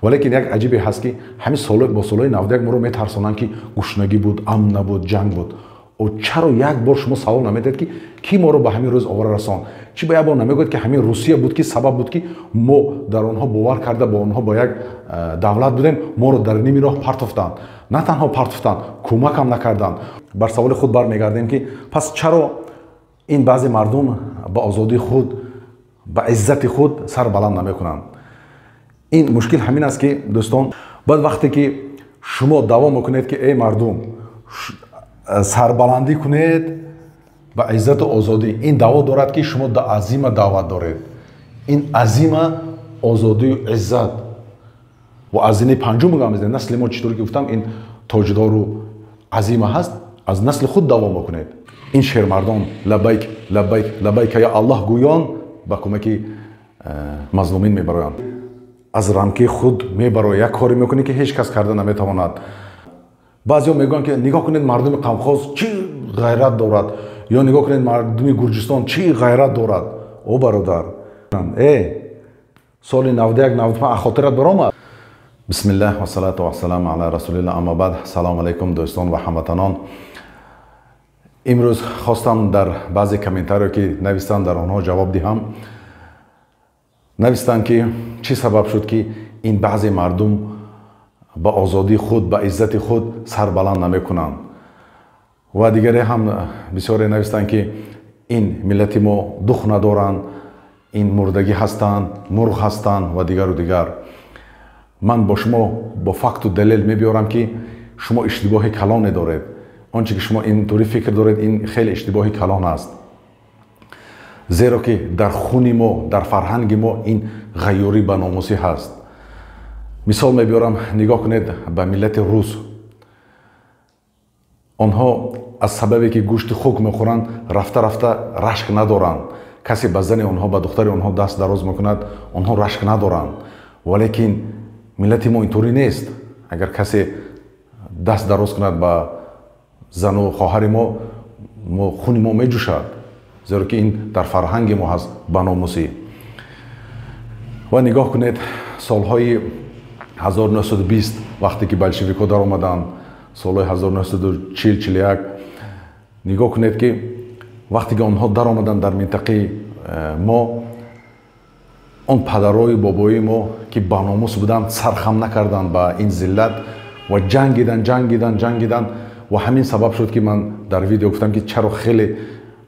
ولیکن یک عجیبی هست که همین سال با سالهای 91 ما رو میترسونن که گشنگی بود، امن نبود، جنگ بود. و چرا یک بار شما سوال نمیدید که کی ما رو به همین روز آور رساند؟ چی به یک بار نمیگوید که همین روسیه بود که سبب بود که ما در آنها باور کرده با آنها با یک دولت بودیم، ما رو در نیم راه پرتافتند. نه تنها پرتافتند، کمک هم نکردند. بر سوال خود برمیگردیم که پس چرا این بعضی مردم با آزادی خود، با عزت خود سر بلند نمیکنند؟ این مشکل همین است که دوستان، بعد وقتی که شما دعوا میکنید که ای مردم سربلندی کنید با عزت و آزادی، این دعوا دارد که شما در عظیم دعوت دارید. این عظیم آزادی و عزت و از این پنجم میگم نسل ما چطوری که گفتم این تاجدار و عظیم هست، از نسل خود دعوا میکنید. این شهر مردم لبیک لبیک لبیک یا الله گویان با کمک مظلومین میبرند. از رمکی خود میبره، یک کاری میکنه که هیچ کس کرده نمیتواند. بعضیا میگن که نگاه کنید مردم قمخواز چی غیرت دارد، یا نگاه کنید مردم گرجستان چی غیرت دارد. او برادر، سال 91 95 خاطرت برآمد. بسم الله و صلات و سلام علی رسول الله. اما بعد، سلام علیکم دوستان و هموطنان. امروز خواستم در بعضی کامنت‌ها که نوشتن در آنها جواب دهم. نوشتن که چی سبب شد که این بعضی مردم با آزادی خود، با عزت خود سر بلند نمیکنند. و دیگری هم بسیاری نوشتن که این ملت ما دخ ندارند، این مردگی هستند، مرغ هستند و دیگر و دیگر. من با شما با فکت و دلیل میبیارم که شما اشتباه کلان دارید. آنچه که شما اینطوری فکر دارید این خیلی اشتباه کلان است. زیرا که در خون ما، در فرهنگ ما این غیوری به ناموسی هست. مثال میبیارم، نگاه کنید به ملت روس. آنها از سببی که گوشت خوک میخورند رفته رفته رشک ندارند. کسی به زن آنها، به دختر آنها دست دراز میکند، آنها رشک ندارند. ولیکن ملت ما اینطوری نیست. اگر کسی دست دراز کند به زن و خواهر ما خون ما میجوشد. زیرا که این در فرهنگ ما هست به ناموسی. و نگاه کنید سالهای 1920 وقتی که بلشویک‌ها در آمدند، سالهای 1940-41، نگاه کنید که وقتی که آنها در آمدند در منطقه ما، آن پدرای بابای ما که با ناموس بودند سرخم نکردند با این ذلت و جنگیدن و همین سبب شد که من در ویدیو گفتم که چرا خیلی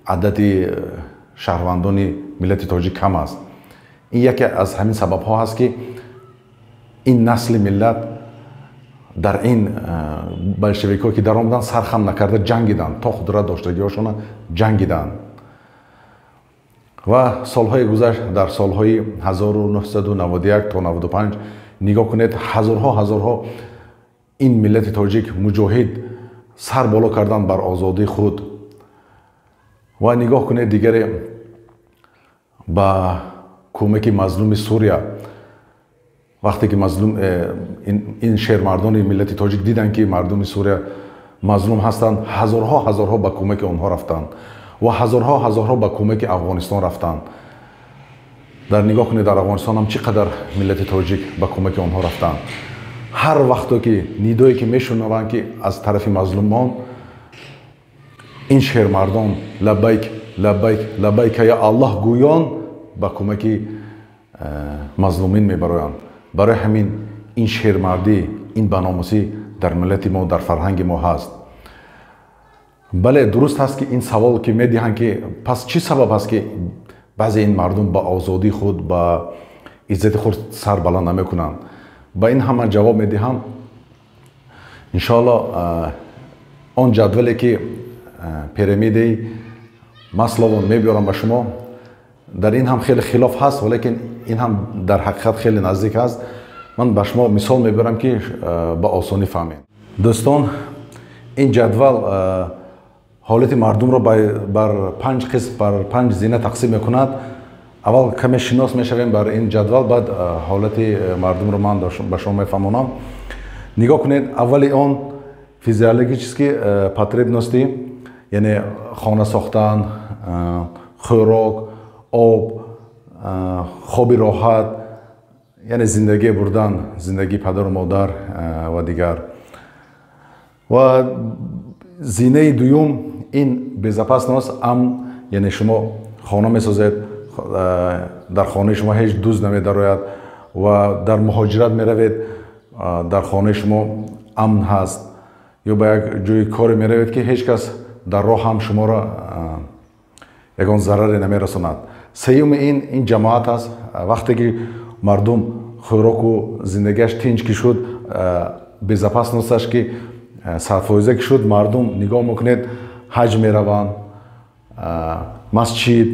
عدد شهروندان ملت تاجیک کم است. این یکی از همین سبب ها هست که این نسل ملت در این بلشویک ها که در آمدن سرخم نکرده جنگیدن، تا قدرت داشتگی هاشون جنگیدن. و سالهای گذشت، در سالهای 1991 تا 95 نگاه کنید هزارها این ملت تاجیک مجاهد سر بالا کردن بر آزادی خود. و نگاه کنید دیگری با کمک مظلوم سوریه، وقتی که مظلوم این شهر مردان ملت تاجیک دیدن که مردم سوریه مظلوم هستند، هزارها با کمک آنها رفتند و هزارها با کمک افغانستان رفتند. در نگاه کنید در افغانستان هم چقدر ملت تاجیک با کمک آنها رفتند. هر وقتی که ندایی که میشنوند که از طرف مظلومان، این شهر مردان لبیک لبیک لبیک یا الله گویان با کمک مظلومین میبرند. برای همین این شهر مردی، این بناموسی در ملت ما، در فرهنگ ما هست. بله درست هست که این سوال که میدهند که پس چی سبب هست که بعضی این مردم با آزادی خود، با عزت خود سر بلند نمیکنند؟ با این همه جواب میدهم. انشاءالله آن جدولی که پیرامیدی مسلوان میبیارم به شما، در این هم خیلی خلاف هست، ولیکن این هم در حقیقت خیلی نزدیک است. من به شما مثال میبرم که با آسانی فهمید. دوستان، این جدول حالت مردم را بر 5 قسم، بر 5 زینه تقسیم میکند. اول کمی شناس میشویم بر این جدول، بعد حالت مردم را من به شما میفهمونم. نگاه کنید، اولی آن فیزیولوژیکی потребности، یعنی خانه ساختن، خوراک، آب، خواب راحت، یعنی زندگی بردن، زندگی پدر و مادر و دیگر. و زینه دوم این безопасност یعنی شما خانه میسازید، در خانه شما هیچ دزد نمیدراید و در مهاجرت میروید، در خانه شما امن هست، یا به یک جای کاری میروید که هیچ کس در راه هم شما را یگان ضرری نمیرساند. سوم این جماعت است. وقتی که مردم خوراک و زندگیش تنج که شد، безопасностش که سرفایزه که شد، مردم نگاه میکنید حج میروند، مسجد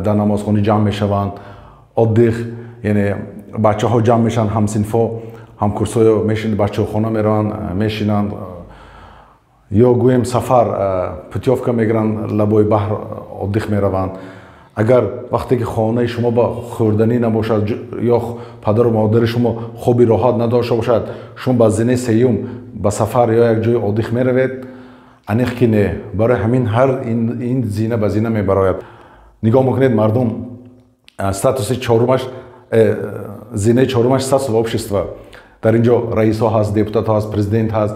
در نمازخانه جمع میشوند، odдых یعنی بچه ها جمع میشن، هم صنفا هم کورسای میشن، بچه ها خانه میرن میشینند، یا گویم سفر پوتیوفکا میگیرن لبای بحر odдых میروند. اگر وقتی که خانه شما با خوردنی نباشد یا پدر و مادر شما خوبی راحت نداشته باشد، شما با زینه سیوم با سفر یا یک جای odдых میروید، انیخ که نه. برای همین هر این زینه به زینه میبراید. نگاه میکنید مردم статус چهارمش، زینه چهارمش статус общества. در اینجا رئیس ها هست، депутат ها هست، پرزیدنت هست،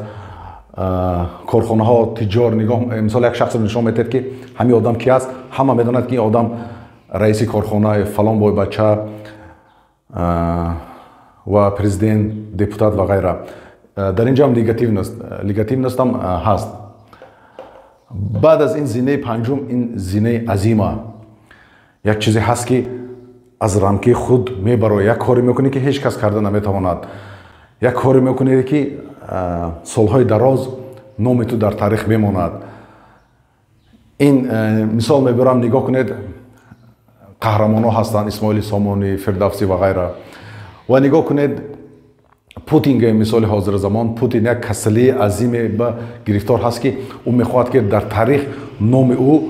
کارخانه ها، تجار. نگاه مثلا یک شخص نشون میدهد که همین آدم کی است، همه میدونند که این آدم رئیس کارخانه فلان بای بچه و پرزیدنت، депутат و غیره. در اینجا هم لیگاتیونست هم هست. بعد از این زینه پنجم، این زینه عظیمه، یک چیزی هست که از رمکی خود میبره، یک کاری میکنی که هیچ کس کرده نمیتواند، یک کاری میکنی که سالهای دراز نام تو در تاریخ بماند. این مثال میبرم، نگاه کنید قهرمان ها هستند، اسماعیل سامانی، فردوسی و غیره. و نگاه کنید پوتین، مثال حاضر زمان پوتین یک کسلی عظیم به گرفتار هست که او میخواهد که در تاریخ نام او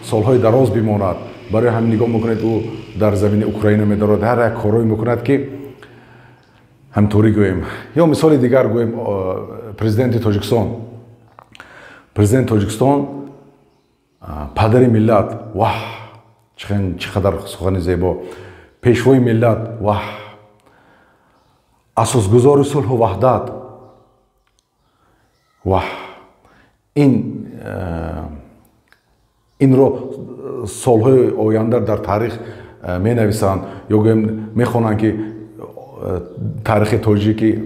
سالهای دراز بماند. برای هم نگاه میکنید او در زمین اوکراین میدارد، هر یک کاری میکند که همطوری گوییم. یا مثال دیگر گوییم پرزیدنت تاجیکستان. پرزیدنت تاجیکستان پدر ملت، واه چقدر سخن زیبا، پیشوای ملت، واه اساسگذار صلح و وحدت، واه این رو سالهای آینده در تاریخ می نویسند یا می خوانند که تاریخ تاجیکی،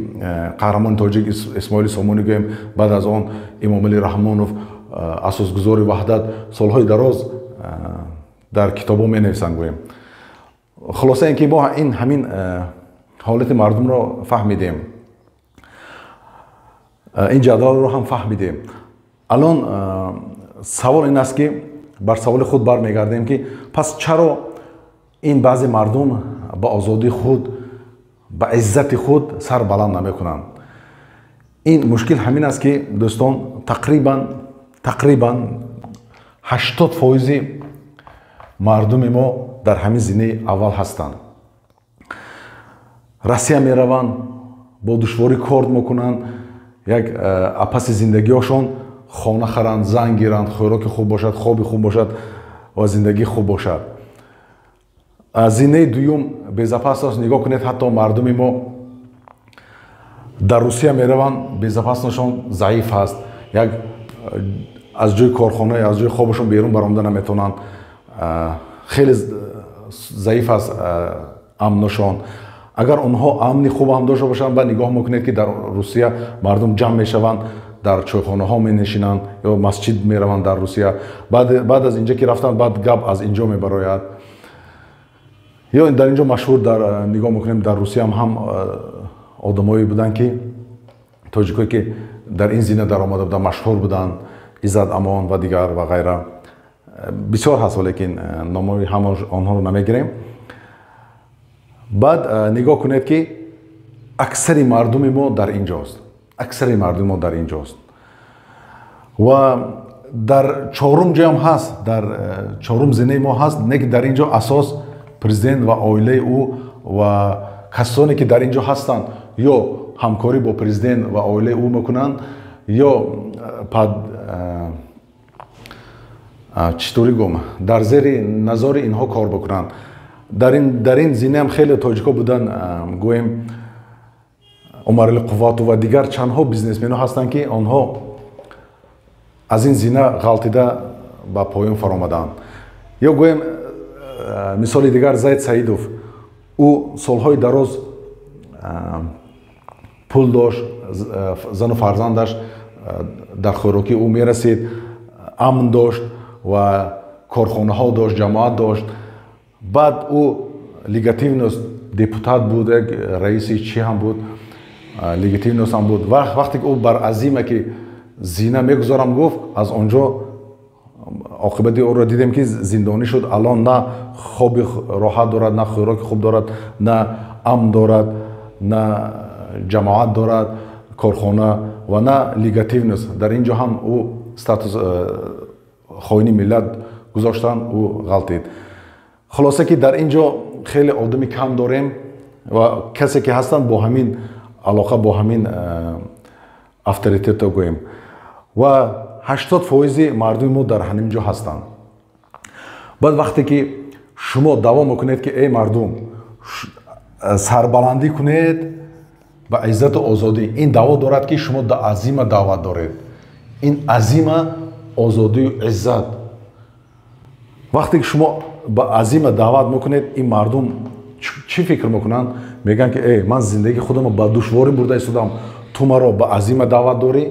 قهرمان تاجیک اسماعیل سامانی گویم، بعد از آن امام علی رحمانوف اساسگذار وحدت، سالهای دراز در کتابا می نویسند گویم. خلاصه اینکه ما این همین حالت مردم را فهمیدیم، این جدول رو هم فهمیدیم. الان سوال این است که بر سوال خود برمیگردیم که پس چرا این بعضی مردم با آزادی خود، با عزت خود سر بلند نمیکنند؟ این مشکل همین است که دوستان تقریبا 80% مردم ما در همین زینه اول هستند. روسیه میروند، با دشواری کار میکنند، یک پس زندگیشون خانه خرند، زن گیرند، خوراک خوب باشد، خواب خوب باشد و زندگی خوب باشد. زینه دوم безопасност. نگاه کنید حتی مردم ما در روسیه میروند، безопасностشون ضعیف است، یک از جای کارخانه، از جای خوابشون بیرون برآمده نمیتونند، خیلی ضعیف است امنشون. اگر اونها امنی خوب هم داشته باشند، بعد نگاه میکنید که در روسیه مردم جمع میشوند، در چایخانه ها می نشینند یا مسجد می روند در روسیه. بعد از اینجا که رفتن، بعد گپ از اینجا می براید. یا در اینجا مشهور در نگاه میکنیم در روسیه هم آدمایی بودن که تاجیکایی که در این زینه در آمده بودن، مشهور بودن، عزت امان و دیگر و غیره. بسیار هست ولیکن نامای همه آنها رو نمیگیریم. بعد نگاه کنید که اکثر مردم ما در اینجاست. اکثر مردم ما در اینجاست. و در چهارم جای هم هست، در چهارم زینه ما هست، نه که در اینجا اساس پرزیدنت و عائله او و کسانی که در اینجا هستند یا همکاری با پرزیدنت و عائله او میکنند یا چطوری گم در زیر نظر اینها کار بکنند. дар ин зина ҳам хеле тоҷико будан, гӯем Умарали Қуввату ва дигар чандҳо бизнесменҳо ҳастанд ки онҳо аз ин зина ғалтида ба поён фаромаданд. ё гӯем мисоли дигар Заид Саидов, ӯ солҳои дароз пул дошт, зану фарзандаш дар хӯрокӣ ӯ мерасид, амн дошт ва корхонаҳо дошт, ҷамоат дошт. баъд ӯ легитимност депутат буд, як раиси чӣ ҳам буд, легитимност ҳам буд. вақте ки ӯ бар азима ки зина мегузорам гуфт, аз он ҷо оқибати ӯро дидем ки зиндонӣ шуд. алон на хоби роҳат дорад, на хӯроки хуб дорад, на амн дорад, на ҷамоат дорад, корхона ва на легитимност. дар ин ҷо ҳам ӯ статус хоини миллат гузоштан, ӯ ғалтид. خلاصه که در اینجا خیلی آدمی کم داریم و کسی که هستن با همین علاقه، با همین افطریتیت گوییم و 80% مردم ما در همینجا هستن. بعد وقتی که شما دعوا میکنید که ای مردم سربلندی کنید به عزت و آزادی، این دعوا دارد که شما در عزیمه دعوت دارید. این عزیمه آزادی و عزت. وقتی که شما با عزیمه دعوت میکنید، این مردم چی فکر میکنن؟ میگن که ای من زندگی خودم با دشواری برده ایستادم، تو مرا با عزیمه دعوت داری؟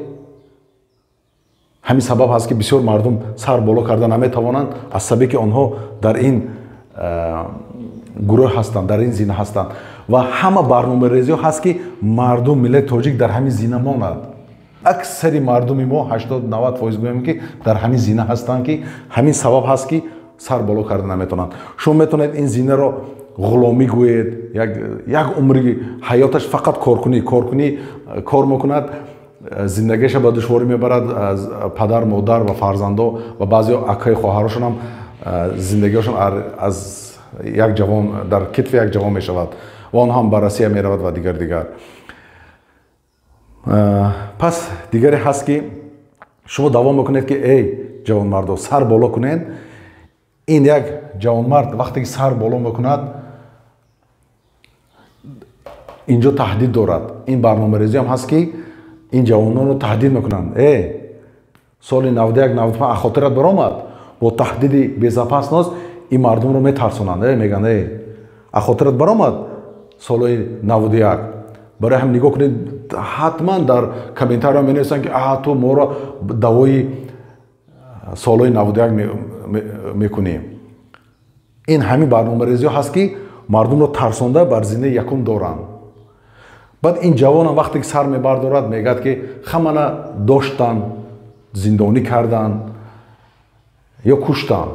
همین سبب هست که بسیار مردم سر بالا کردن نمیتوانند، از سببی که آنها در این گروه هستند، در این زینه هستند و همه برنامه ریزی هست که مردم ملت تاجیک در همین زینه ماند. اکثر مردم ما 80-90% گویم که در همین زینه هستند که همین سبب هست که سر بالا کردن نمیتونند. شما میتونید این زینه رو غلامی گویید، یک عمری حیاتش فقط کارکنی کار میکند، زندگیش با دشواری میبرد، از پدر مادر و فرزندا و بعضی اکای خواهرشون هم زندگیشون از یک جوان در کتف یک جوان میشود و آن هم بررسی میرود و دیگر. پس دیگری هست که شما دعوا میکنید که ای جوان مردا سر بالا کنید. این یک جوان مرد وقتی که سر بالا میکند اینجا تهدید دارد. این برنامه ریزی هم هست که این جوانان رو تهدید میکنند. ای سال 91-95 خاطرت برآمد با تهدید بی‌زپسناس این مردم رو میترسونند. میگن ای خاطرت برآمد سال 91. برای هم نگاه کنید، حتما در کامنتار ها مینویسند که تو ما را دوای سالهای 91 میکنیم. این همین برنامه ریزی هست که مردم رو ترسانده بر زینه یکم دارن. بعد این جوان هم وقتی که سر میبردارد میگد که همه داشتن، زندانی کردن یا کشتن.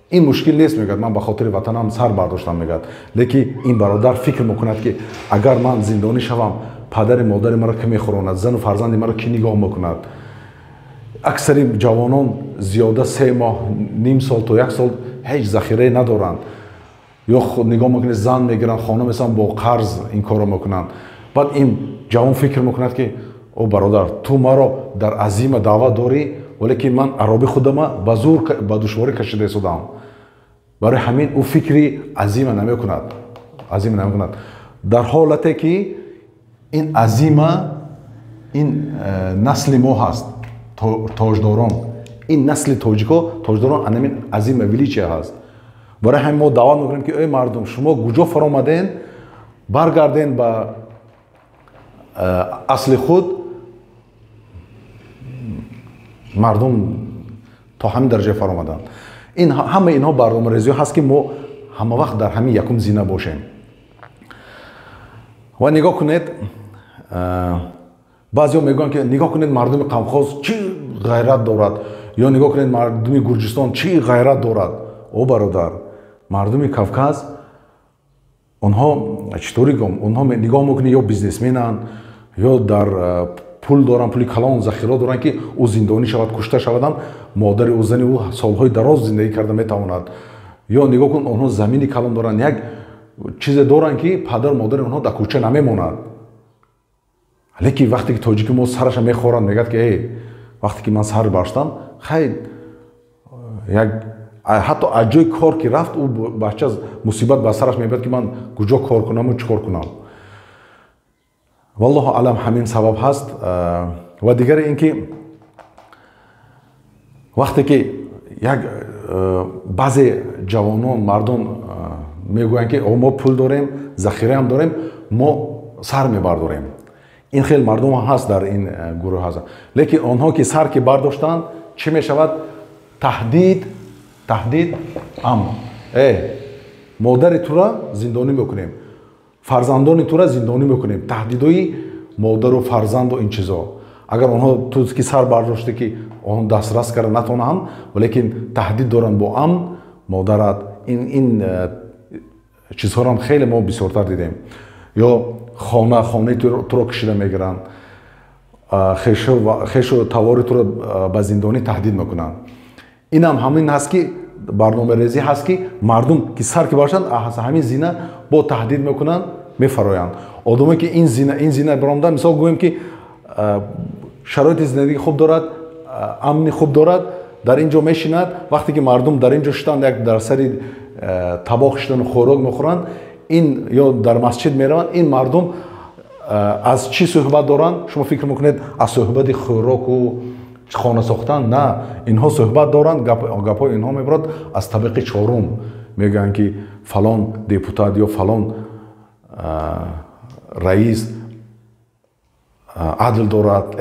این مشکل نیست، میگد من به خاطر وطنم سر برداشتم میگد. لیکن این برادر فکر میکند که اگر من زندانی شوم پدر مادر مرا که میخوراند، زن و فرزند مرا کی نگاه میکند. اکثر جوانان زیاده 3 ماه، نیم سال تا 1 سال هیچ ذخیره ندارند یا خود نگاه میکنید زن میگیرن، خانه مثلا با قرض این کارو میکنند. بعد این جوان فکر میکند که او برادر تو مرا در عزیمه دعوت داری، ولی که من عربی خودم با زور با دشواری کشیده شدم. برای همین او فکری عزیمه نمیکند. در حالتی که این عزیمه این نسل ما هست، تاجداران. این نسل تاجداران همین عزیمه ویلیچه هست. برای همین ما دعوت میکنیم که ای مردم شما کجا فرآمدین، برگردین به اصل خود. مردم تا همین درجه فرآمدن. این همه اینها برنامه ریزی هست که ما همه وقت در همین یکم زینه باشیم. و نگاه کنید، بعضی ها میگن که نگاه کنید مردم قمخواز چی غیرت دارد، یا نگاه کنید مردم گرجستان چی غیرت دارد. او برادر، مردم کافکاز اونها چطوری گم؟ اونها نگاه میکنه یا بیزنسمنن یا در پول دارن، پولی کلان ذخیره دارن که او زندانی شود، کشته شودن، مادر او زن او سالهای دراز زندگی کرده میتواند. یا نگاه کن اونها زمینی کلان دارن، یک چیز دارن که پدر مادر اونها در کوچه نمیمونند. لیکن وقتی که تاجیک ما سرش میخورند میگه که ای وقتی که من سر برشتم خیلی یک ҳатто аз ҷои кор ки рафт ӯ бача мусибат ба сараш мебиёд ки ман куҷо кор кунаму чӣ кор кунам. валлоҳу аълам ҳамин сабаб ҳаст. ва дигаре ин ки вақте ки як баъзе ҷавонон мардум мегӯянд ки мо пул дорем, захираам дорем, мо сар мебардорем. ин хеле мардум ҳаст дар ин гурӯҳ ҳаст. лекин онҳо ки сар ки бардоштанд чӣ мешавад? таҳдид амн. модари тура зиндонӣ мекунем, фарзандони тура зиндонӣ мекунем. таҳдидои модару фарзанду ин чизо. агар онҳо ту ки сар бардоште ки он дастрас карда натонанд, лекин таҳдид доранд бо амн модарат. ин чизҳоро хеле мо бисёртар дидем. ё хонаи туро кишида мегиранд, хешу тавори туро ба зиндонӣ таҳдид мекунанд. инам ҳамин ҳаст ки барномарезӣ ҳаст ки мардум ки сар ки бошанд ҳамин зина бо таҳдид мекунанд, мефароянд. одаме ки ин зина биромда, мисол гӯем ки шароити зиндагӣ хуб дорад, амни хуб дорад, дар ин ҷо мешинад. вақте ки мардум дар ин ҷо шиданд, як дар сари табоқ шидану хӯрок мехӯранд, ин ё дар масҷид мераванд, ин мардум аз чӣ суҳбат доранд? шумо фикр мекунед аз суҳбати хӯроку хона сохтан? На, инҳо суҳбат доранд, гапҳои инҳо мебарад аз табиқи чорум. мегӯянд ки фалон депутат ё фалон раис адл дорад,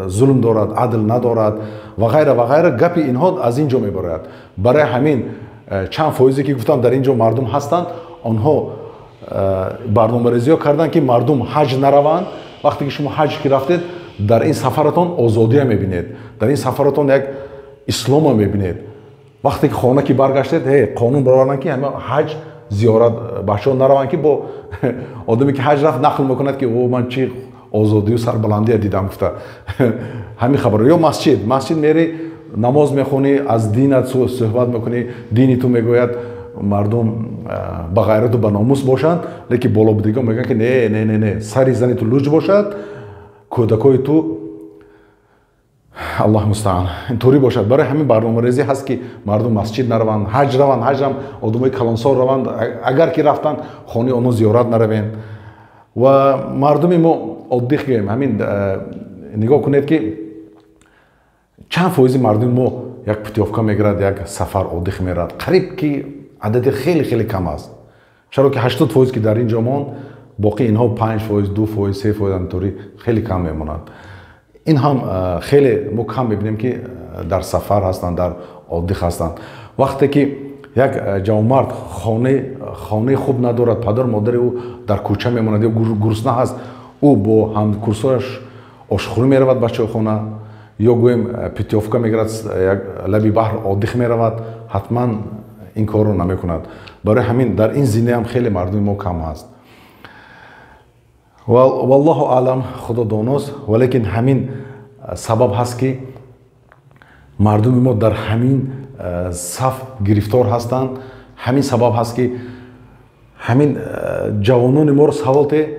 зулм дорад, адл надорад ва ғайра ва ғайра. гапи инҳо аз ин ҷо мебарояд. барои ҳамин чанд фоизе ки гуфтам дар ин ҷо мардум ҳастанд, онҳо барномарезиҳо карданд ки мардум ҳаҷ нараванд. вақте ки шумо ҳаҷ ки рафтед, дар ин сафаратон озодия мебинед, дар ин сафаратон як ислома мебинед. вақте ки хона ки баргаштед, қонун бароварданд ки ҳаҷ зиёрат бачаҳо нараванд ки бо одаме ки ҳаҷ рафт нақл мекунад ки ман чӣ озодию сарбаландия дидам гуфта. ҳамин хабар. ё масҷид мери, намоз мехонӣ, аз динат суҳбат мекунӣ, дини ту мегӯяд мардум ба ғайрату ба номус бошанд, лекин болобудигон мегӯянд ки не, сари зани ту луҷ бошад, кӯдакои ту аллоҳ мустаъан интури бошад. барои ҳамин барномарезӣ ҳаст ки мардум масҷид нараванд, ҳаҷрам одамои калонсор раванд, агар ки рафтанд хонаи онҳо зиёрат наравем. ва мардуми мо оддӣ гӯем, ҳамин нигоҳ кунед ки чанд фоизи мардуми мо як путёвка мегирад, як сафар оддих мерад. қариб ки адади хеле кам аст. чаро ки 80% ки дар ин ҷо монд, боқӣ инҳо 5%, 2%, 3% антури хеле кам мемонанд. ин ҳам хеле мо кам мебинем ки дар сафар ҳастанд, дар оддих ҳастанд. вақте ки як ҷавонмард хонаи хуб надорад, падару модари ӯ дар кӯча мемонад ё гурсна ҳаст, ӯ бо ҳамкурсояш ошхӯрӣ меравад ба чойхона, ё гӯем путёвка мегирад, як лаби баҳр оддих меравад, ҳатман ин корро намекунад. барои ҳамин дар ин зинаам хеле мардуми мо кам ҳаст. валлоҳу аълам, худо доност. валекин ҳамин сабаб ҳаст ки мардуми мо дар ҳамин саф гирифтор ҳастанд. ҳамин сабаб ҳаст ки ҳамин ҷавонони моро савол те,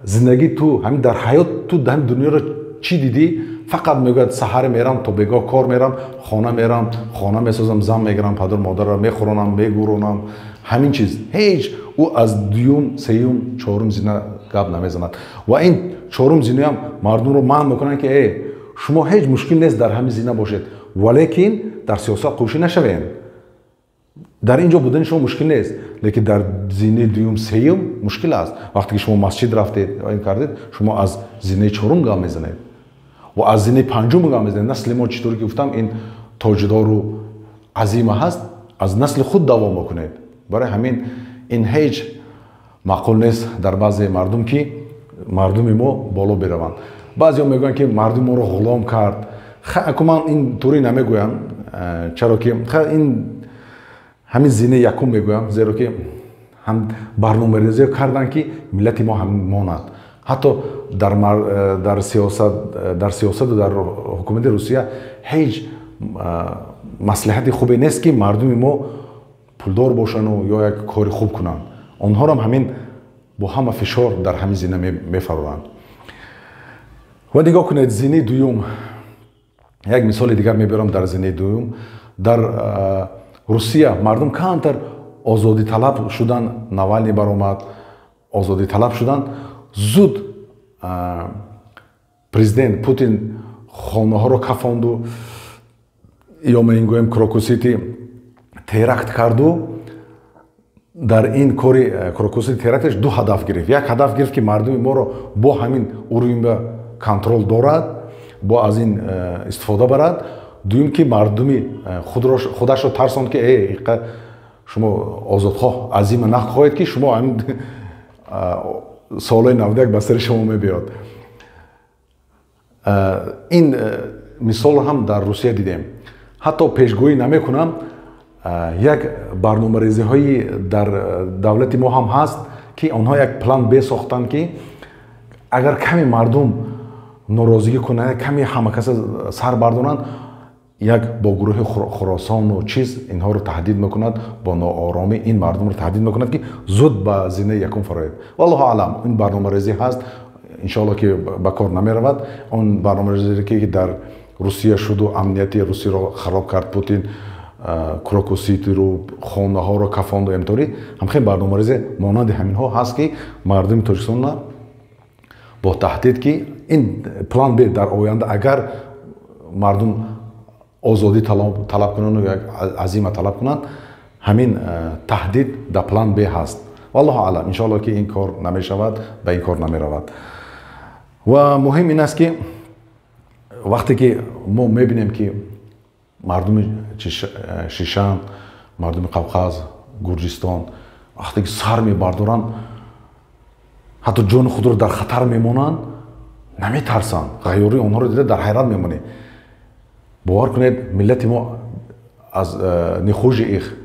зиндагӣ ту ҳамин дар ҳаёт ту ҳамин дунёро чӣ дидӣ? фақат мегӯяд саҳаре мерам, то бегоҳ кор мерам, хона мерам, хона месозам, зан мегирам, падару модарро мехӯронам, мегӯронам, ҳамин чиз. ҳеҷ ӯ аз дуюм, сеюм, чорум зина гап намезанад. ва ин чорум зинаам мардумро манъ мекунанд ки шумо ҳеҷ мушкил нест дар ҳамин зина бошед, валекин дар сиёсат қӯшӣ нашавед. дар ин ҷо будани шумо мушкил нест, лекин дар зинаи дуюм, сеюм мушкил аст. вақте ки шумо масҷид рафтед, ин кардед, шумо аз зинаи чорум гап мезанед ва аз зинаи панҷум гап мезанед. насли мо чӣ торе ки гуфтам, ин тоҷдору азима ҳаст, аз насли худ давом мекунед. барои ҳамин ин ҳеҷ маъқул нест дар баъзе мардум ки мардуми мо боло бираванд. баъзеҳо мегӯянд ки мардуми моро ғулом кард. ман ин тури намегӯям, чаро ки ин ҳамин зинаи якум мегӯям, зеро ки барномарезиҳо карданд ки миллати мо ҳамин монад. ҳатто дар сиёсату дар ҳукумати Русия ҳеҷ маслиҳати хубе нест ки мардуми мо пулдор бошану ё як кори хуб кунанд. онҳоро ҳамин бо ҳама фишор дар ҳамин зина мефароранд. ва нигоҳ кунед, зинаи дуюм, як мисоли дигар мебарам дар зинаи дуюм. дар Русия мардум камтар озодиталаб шудан, Навальный баромад, озодиталаб шудан, зуд президент Путин хонаҳоро кафонду, ё ман гӯям Крокус-Сити теракт карду. дар ин кори Крокус-Сити теракташ ду ҳадаф гирифт. Як ҳадаф гирифт ки мардуми моро бо ҳамин уровень контрол дорад, бо аз ин истифода барад. дуюм ки мардуми худашро тарсонд ки шумо озодхоҳ азима нахоҳед ки шумо ҳамин солҳои 91 ба сари шумо мебиёд. ин мисол ҳам дар Русия дидем. ҳатто пешгӯӣ намекунам, як барномарезиҳои дар давлати мо ҳам ҳаст ки онҳо як план Б сохтанд ки агар каме мардум норозигӣ кунанд, каме ҳамакаса сар бардоранд, як бо гурӯҳи Хуросону чиз инҳоро таҳдид мекунад, бо нооромӣ ин мардумро таҳдид мекунад ки зуд ба зинаи якум фароед. Валлоҳу аълам, ин барномарезӣ ҳаст, иншоалло ки ба кор намеравад. Он барномарезие ки дар Русия шуду, амнияти Русияро хароб кард Путин, Крокус-Ситиро, хонаҳоро кафонду эмтори, ҳамхеле барномарезе монанди ҳаминҳо ҳаст ки мардуми Тоҷикистон бо таҳдид ки ин план Б дар оянда агар мардум озодӣ талаб кунанд, як азима талаб кунанд, ҳамин таҳдид дар план Б ҳаст. Валлоҳу аълам, иншоалло ки ин кор намешавад, ба ин кор намеравад. ва муҳим ин аст ки вақте ки мо мебинем ки мардуми Шишан, мардуми Қавқаз, Гурҷистон вақте ки сар мебардоранд, ҳатто ҷони худро дар хатар мемонанд, наметарсанд. ғайёрии онҳоро дида дар ҳайрат мемонӣ. бовар кунед, миллати мо аз нихӯжи их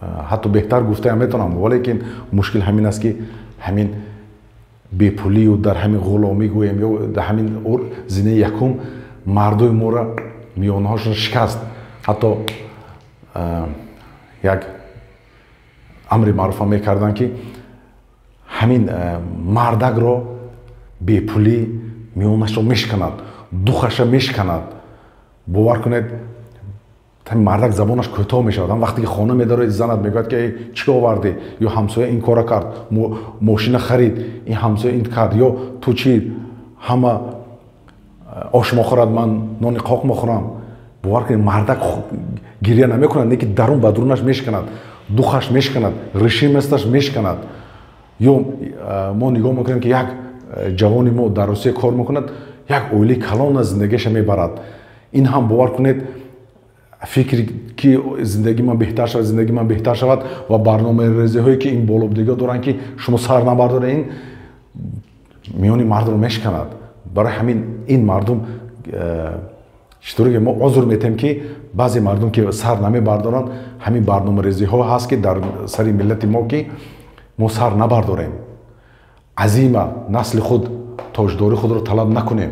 ҳатто беҳтар гуфтаам метавонам, валекин мушкил ҳамин аст ки ҳамин бепулию дар ҳамин ғуломӣ гӯем ё дар ҳамин зинаи якум мардуми моро миёнаҳошон шикаст. ҳатто як амри маъруфа мекарданд ки ҳамин мардакро бепулӣ миёнашро мешканад, духаша мешканад. бовар кунед, мардак забонаш кӯтоҳ мешавад. вақте ки хона медорад, занат мегӯяд ки чӣ овардӣ, ё ҳамсоя ин кора кард, мошина харид, ин ҳамсоя ин кард, ё ту чӣ, ҳама ош мехӯрад, ман нони қоқ мехӯрам. бовар кунед, мардак гирья намекунад, не ки дарун ба дурунаш мешканад, духаш мешканад, решиместаш мешканад. ё мо нигоҳ мекунем ки як ҷавони мо дар Русия кор мекунад, як оилаи калон аз зиндагиша мебарад. ин ҳам бовар кунед, фикри ки зиндаги ман беҳтар шавад, зиндаги ман беҳтар шавад ва барномарезиҳое ки ин болобдига доранд ки шумо сар набардора, ин миёни мардумро мешканад. барои ҳамин ин мардум чӣ тавре ки мо узр метем ки баъзе мардум ки сар намебардоранд, ҳамин барномарезиҳо ҳаст ки дар сари миллати мо ки мо сар набардорем. азима насли худ, тоҷдории худро талаб накунем,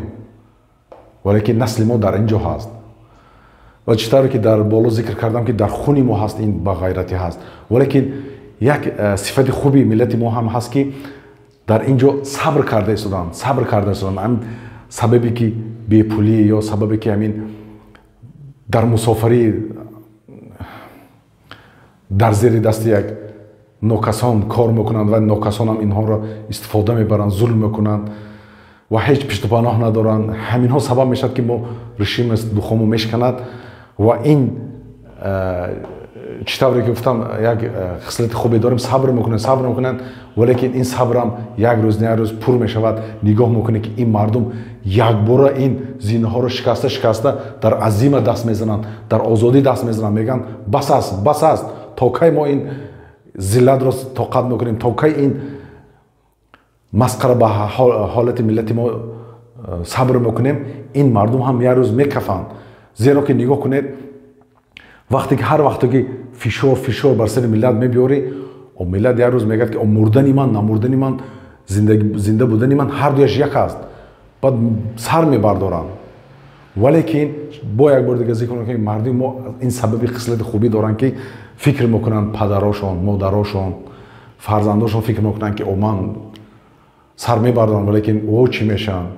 валекин насли мо дар ин ҷо ҳаст. ва чӣ тавре ки дар боло зикр кардам ки дар хуни мо ҳаст, ин ба ғайратӣ ҳаст. валекин як сифати хуби миллати мо ҳам ҳаст ки дар ин ҷо сабр карда истоданд, сабр карда истоданд. ҳамин сабаби ки бепулӣ ё сабаби ки ҳамин дар мусофирӣ дар зери дасти як нокасон кор мекунанд ва нокасон ҳам инҳоро истифода мебаранд, зулм мекунанд ва ҳеҷ пиштупаноҳ надоранд. ҳаминҳо сабаб мешавад ки мо решим духомо мешканад ва ин чӣ тавре ки гуфтам, як хислати хубе дорем, сабр мекунем, валекин ин сабрам як рӯз не як рӯз пур мешавад. нигоҳ мекунем ки ин мардум якбора ин зинаҳоро шикаста дар азима даст мезананд, дар озодӣ даст мезананд, мегӯянд бас аст, то кай мо ин зиллатро тоқат мекунем, то кай ин масқара ба ҳолати миллати мо сабр мекунем. ин мардум ҳам як рӯз мекафанд. зеро ки нигоҳ кунед, вақте ки ҳар вақте ки фишор бар сари миллат мебиёрӣ, миллат як рӯз мегӯяд ки мурдани ман, намурдани ман, зинда будани ман ҳардуяш як аст. баъд сар мебардоранд. валекин бо як бор дига зикр мекунем, мардуми мо ин сабаби хислати хубӣ доранд ки фикр мекунанд, падарошон, модарошон, фарзандошон фикр мекунанд ки ман сар мебардорам, валекин чӣ мешаванд.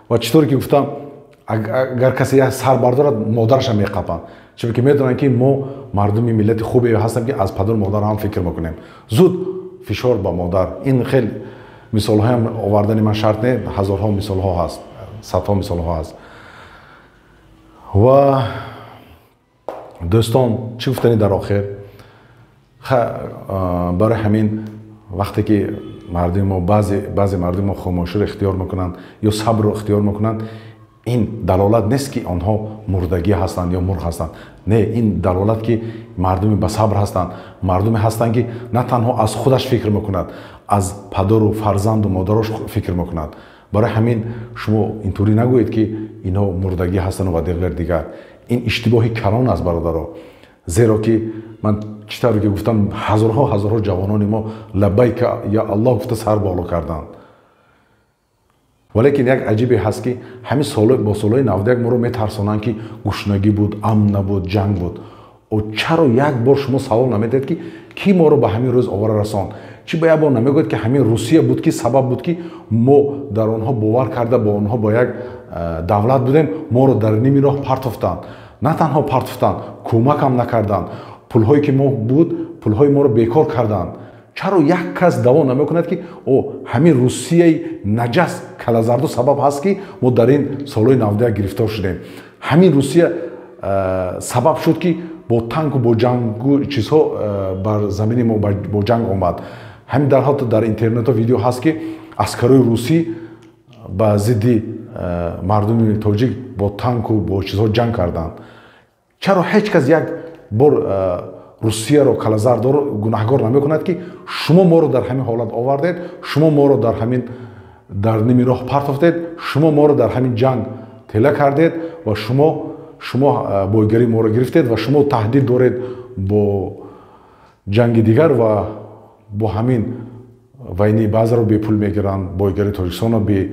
ва чӣ тавре ки гуфтам, агар касе як сар бардорад, модараша меқапанд. چون که میدونن که ما مردمی ملت خوبی هستیم که از پدر و مادر هم فکر میکنیم. زود فشار با مادر. این خیلی مثال های هم آوردن من شرط نه، هزارها مثال ها هست، صدها مثال ها هست. و دوستان چی گفتنی در آخر؟ برای همین وقتی که مردم ما بعضی مردم ما خاموشی رو اختیار میکنن یا صبر رو اختیار میکنن، این دلالت نیست که آنها مردگی هستند یا مرغ هستند. نه، این دلالت که مردم به صبر هستند، مردمی هستند که نه تنها از خودش فکر میکند، از پدر و فرزند و مادرش فکر میکند. برای همین شما اینطوری نگویید که اینها مردگی هستند و دیگر. این اشتباهی کلان است برادرها. زیرا که من چطوری که گفتم هزارها جوانان ما لبیک یا الله گفته سر بالا کردند. ولیکن یک عجیبی هست که همین با سالهای 91 ما رو میترسانند که گشنگی بود، امن نبود، جنگ بود. و چرا یک بار شما سوال نمیدید که کی ما رو به همین روز آواره رساند؟ چی به یک بار نمیگوید که همین روسیه بود که سبب بود که ما در آنها باور کرده با آنها با یک دولت بودیم، ما رو در نیم راه پرتافتند. نه تنها پرتافتند، کمک هم نکردند. پولهایی که ما بود، پولهای ما رو بیکار کردند. چرا یک کس دعوا نمیکند که همین روسیه نجس کلازاردو سبب هست که ما در این سالهای 91 گرفتار شدیم؟ همین روسیه سبب شد که با تانک و با جنگ چیزها بر زمین ما با جنگ آمد. همین در حال در اینترنت ها ویدیو هست که عسکرای روسی با ضد مردم تاجیک با تانک و با چیزها جنگ کردند. چرا هیچ کس یک بار روسیه رو کلازاردو رو گناهکار نمیکند که شما ما رو در همین حالت آوردید، شما ما رو در نیم راه پرتافتید، شما ما رو در همین جنگ تله کردید و شما بایگری ما رو گرفتید و شما تهدید دارید با جنگ دیگر و با همین وینی بعض رو به پول میگیرن، بایگری تاجیکستان رو به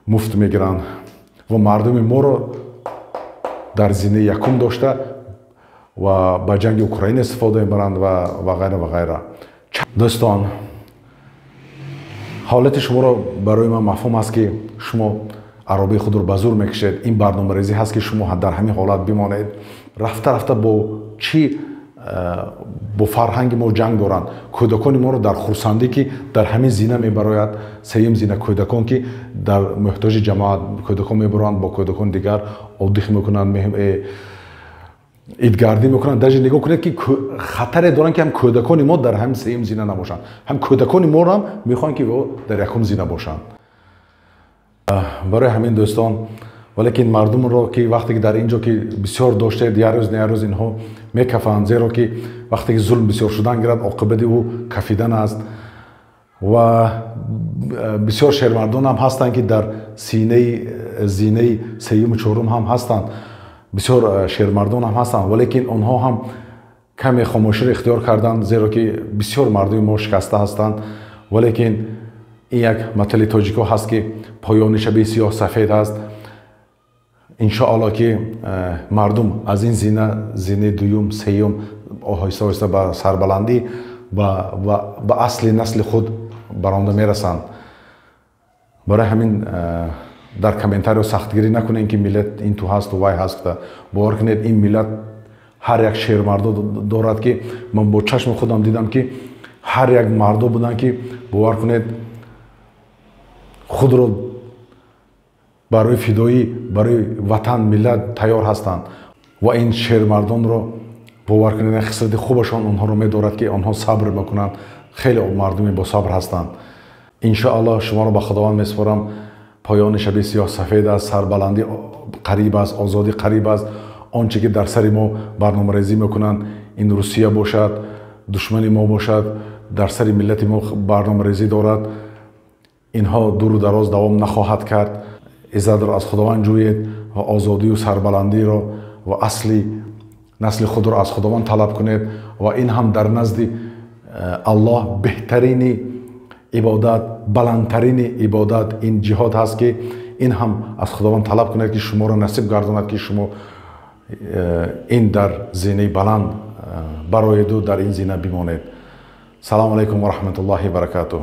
مفت میگیرن و مردم ما رو در زینه یکم داشته و با جنگ اوکراین استفاده میبرند و غیره و غیره. دوستان، حالت شما رو برای من مفهوم است که شما عربی خود رو به زور میکشید. این برنامه ریزی هست که شما در همین حالت بمانید. رفته با چی با فرهنگ ما جنگ دارند. کودکان ما رو در خرسندی که در همین زینه میبراید، سیم زینه کودکان که در محتاج جماعت کودکان میبرند با کودکان دیگر عادی میکنند، ایدگردی میکنن. در نگاه کنید که خطر دارن که هم کودکان ما در هم سیم زینه نباشند، هم کودکان ما هم میخوان که در یکم زینه باشند. برای همین دوستان، ولیکن مردم رو که وقتی که در اینجا که بسیار داشته یه روز اینها میکفند، زیرا که وقتی که ظلم بسیار شدن گرد عاقبت او کفیدن است. و بسیار شهرمردان هم هستند که در زینه سیوم و چهارم هم هستند، بسیار شهرمردان هم هستند، ولیکن آنها هم کمی خاموشی را اختیار کردند، زیرا که بسیار مردم ما شکسته هستند. ولیکن این یک مطلب تاجیکا هست که پایان شب سیاه سفید است. انشاءالله که مردم از این زینه دوم سیوم آهسته آهسته به سربلندی و به اصل نسل خود برآمده میرسند. برای همین در کامنتار سختگیری نکنید که ملت این تو هست و وای هست. باور کنید این ملت هر یک شهرمرد دارد که من با چشم خودم دیدم که هر یک مرد بودن که باور کنید خود رو برای فدایی برای وطن ملت تیار هستند و این شهرمردان رو باور کنید خصلت خوبشان اونها رو می‌دارد که آنها صبر میکنند. خیلی مردمی با صبر هستند. ان الله شما رو به خداوند میسپارم. پایان شب سیاه سفید است، سربلندی قریب است، آزادی قریب است. آنچه که در سر ما برنامه‌ریزی میکنند، این روسیه باشد، دشمن ما باشد، در سر ملت ما برنامه‌ریزی دارد، اینها دور و دراز دوام نخواهد کرد. عزت را از خداوند جویید و آزادی و سربلندی را و اصلی نسل خود را از خداوند طلب کنید و این هم در نزد الله بهترین عبادت، بلندترین عبادت این جهاد هست که این هم از خداوند طلب کنید که شما را نصیب گرداند که شما این در زینه بلند برای دو در این زینه بمانید. سلام علیکم و رحمت الله و برکاته.